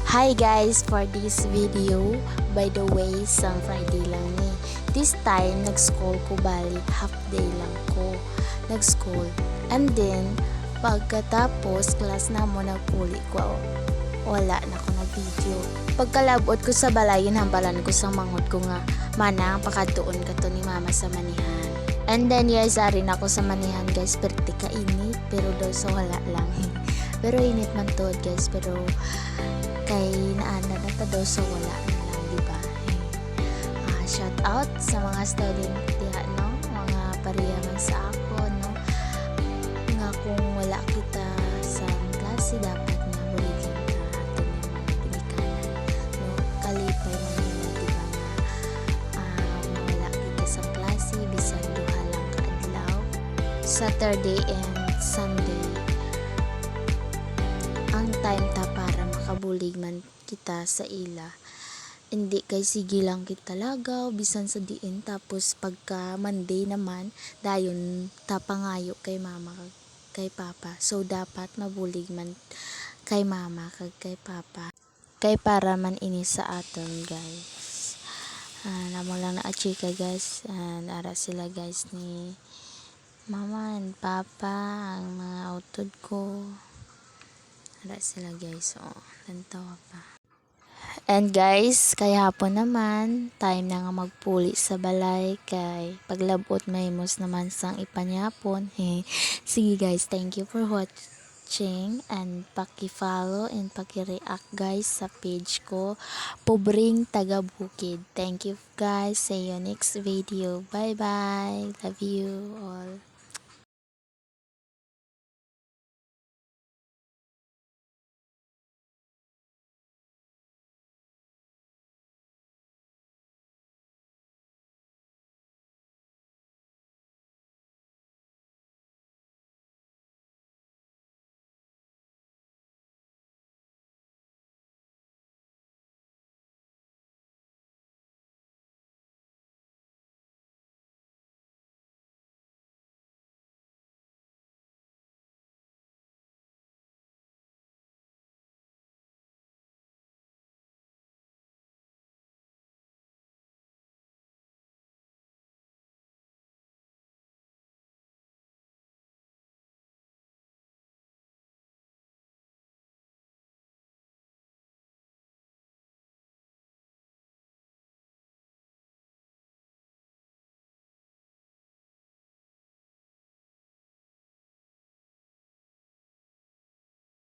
Hi guys, for this video, by the way, sang Friday lang ni. This time, nag-school ko balik, half day lang ko nag-school. And then, pagkatapos, class na mo nagpuli ko, wala na ko nag-video. Pagkalabot ko sa balay, hampalan ko sa manghod ko nga, manang pakatuon ka to ni mama sa manihan. And then guys, arin ako sa manihan guys, pero tika init, pero daw sa wala lang. Pero init man to guys, pero kay naana na ta daw sa wala na lang, diba? Shout out sa mga student diha, no? Mga pariyaman sa ako, no? Nga kung wala kita sa klase, dapat nga buligin ka ato ng mga pinikanan, no? Kalipay man nila, diba nga wala kita sa klase, bisan duha lang kaadlaw, Saturday and Sunday ang time ta para makabulig man kita sa ila. Hindi kay sige lang kita lagaw bisan sa diin, tapos pagka Monday naman dayon ta pangayo kay mama kay papa. So dapat mabulig man kay mama kag kay papa kay para man ini sa aton guys. Namo lang na chika guys, ara sila guys ni mama and papa, ang mga utod ko. Wala sila guys, nantawa pa. And guys, kaya hapon naman, time na nga magpuli sa balay, kay paglabot may mos naman sang ipanyapon. Sige guys, thank you for watching, and paki-follow and paki-react guys sa page ko, Pobring Taga Bukid. Thank you guys, see you next video. Bye bye, love you all.